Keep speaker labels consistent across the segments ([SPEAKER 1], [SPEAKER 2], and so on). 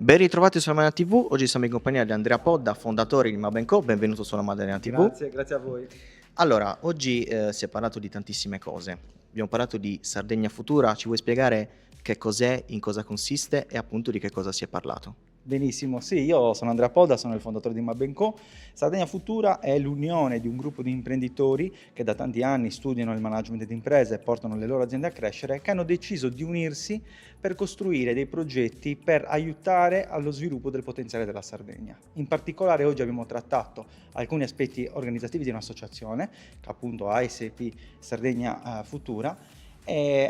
[SPEAKER 1] Ben ritrovati sulla Maddalena TV, oggi siamo in compagnia di Andrea Podda, fondatore di Mabenco, benvenuto sulla Maddalena TV.
[SPEAKER 2] Grazie a voi.
[SPEAKER 1] Allora, oggi si è parlato di tantissime cose, abbiamo parlato di Sardegna Futura, ci vuoi spiegare che cos'è, in cosa consiste e appunto di che cosa si è parlato?
[SPEAKER 2] Benissimo, sì, io sono Andrea Podda, sono il fondatore di Mabenco. Sardegna Futura è l'unione di un gruppo di imprenditori che da tanti anni studiano il management di imprese e portano le loro aziende a crescere, che hanno deciso di unirsi per costruire dei progetti per aiutare allo sviluppo del potenziale della Sardegna. In particolare oggi abbiamo trattato alcuni aspetti organizzativi di un'associazione, che appunto ASP Sardegna Futura.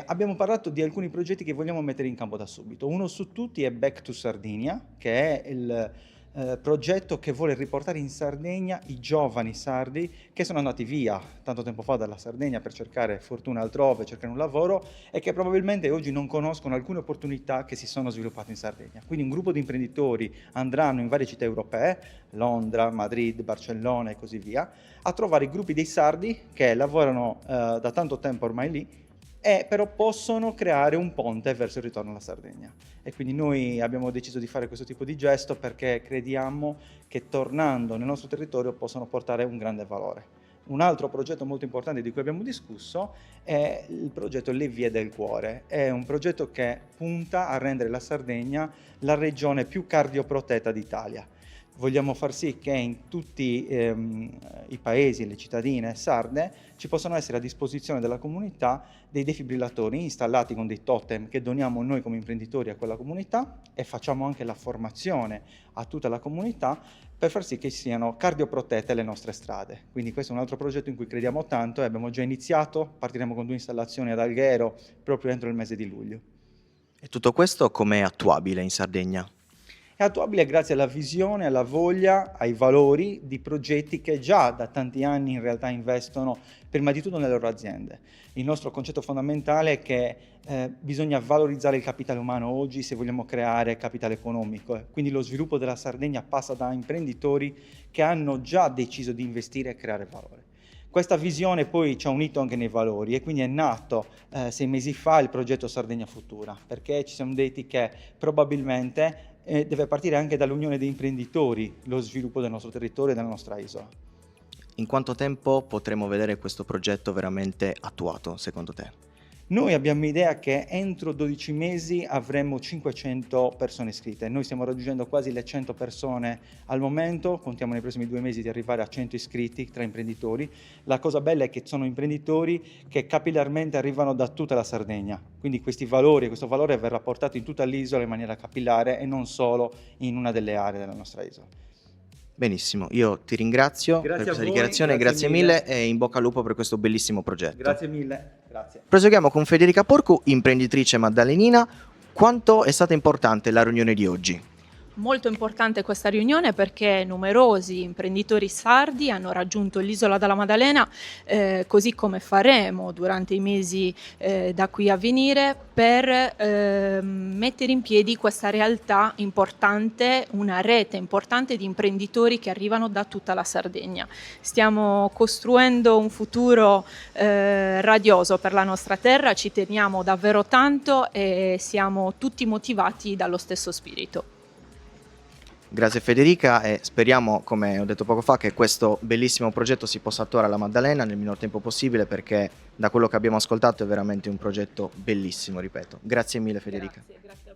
[SPEAKER 2] Abbiamo parlato di alcuni progetti che vogliamo mettere in campo da subito. Uno su tutti è Back to Sardinia, che è il progetto che vuole riportare in Sardegna i giovani sardi che sono andati via tanto tempo fa dalla Sardegna per cercare fortuna altrove, cercare un lavoro e che probabilmente oggi non conoscono alcune opportunità che si sono sviluppate in Sardegna. Quindi un gruppo di imprenditori andranno in varie città europee, Londra, Madrid, Barcellona e così via, a trovare i gruppi dei sardi che lavorano da tanto tempo ormai lì e però possono creare un ponte verso il ritorno alla Sardegna. E quindi noi abbiamo deciso di fare questo tipo di gesto perché crediamo che tornando nel nostro territorio possano portare un grande valore. Un altro progetto molto importante di cui abbiamo discusso è il progetto Le Vie del Cuore. È un progetto che punta a rendere la Sardegna la regione più cardioprotetta d'Italia. Vogliamo far sì che in tutti i paesi e le cittadine sarde ci possano essere a disposizione della comunità dei defibrillatori installati con dei totem che doniamo noi come imprenditori a quella comunità e facciamo anche la formazione a tutta la comunità per far sì che siano cardioprotette le nostre strade. Quindi questo è un altro progetto in cui crediamo tanto e abbiamo già iniziato, partiremo con 2 installazioni ad Alghero proprio entro il mese di luglio.
[SPEAKER 1] E tutto questo com'è attuabile in Sardegna?
[SPEAKER 2] È attuabile grazie alla visione, alla voglia, ai valori di progetti che già da tanti anni in realtà investono prima di tutto nelle loro aziende. Il nostro concetto fondamentale è che bisogna valorizzare il capitale umano oggi se vogliamo creare capitale economico. Quindi lo sviluppo della Sardegna passa da imprenditori che hanno già deciso di investire e creare valore. Questa visione poi ci ha unito anche nei valori e quindi è nato 6 mesi fa il progetto Sardegna Futura, perché ci siamo detti che probabilmente deve partire anche dall'unione dei imprenditori lo sviluppo del nostro territorio e della nostra isola.
[SPEAKER 1] In quanto tempo potremo vedere questo progetto veramente attuato, secondo te?
[SPEAKER 2] Noi abbiamo idea che entro 12 mesi avremo 500 persone iscritte. Noi stiamo raggiungendo quasi le 100 persone al momento, contiamo nei prossimi 2 mesi di arrivare a 100 iscritti tra imprenditori. La cosa bella è che sono imprenditori che capillarmente arrivano da tutta la Sardegna, quindi questo valore verrà portato in tutta l'isola in maniera capillare e non solo in una delle aree della nostra isola.
[SPEAKER 1] Benissimo, io ti ringrazio per questa dichiarazione, grazie mille e in bocca al lupo per questo bellissimo progetto.
[SPEAKER 2] Grazie mille, grazie.
[SPEAKER 1] Proseguiamo con Federica Porcu, imprenditrice maddalenina. Quanto è stata importante la riunione di oggi?
[SPEAKER 3] Molto importante questa riunione perché numerosi imprenditori sardi hanno raggiunto l'isola della Maddalena, così come faremo durante i mesi da qui a venire per mettere in piedi questa realtà importante, una rete importante di imprenditori che arrivano da tutta la Sardegna. Stiamo costruendo un futuro radioso per la nostra terra, ci teniamo davvero tanto e siamo tutti motivati dallo stesso spirito.
[SPEAKER 1] Grazie Federica e speriamo, come ho detto poco fa, che questo bellissimo progetto si possa attuare alla Maddalena nel minor tempo possibile perché da quello che abbiamo ascoltato è veramente un progetto bellissimo, ripeto. Grazie mille Federica.
[SPEAKER 3] Grazie.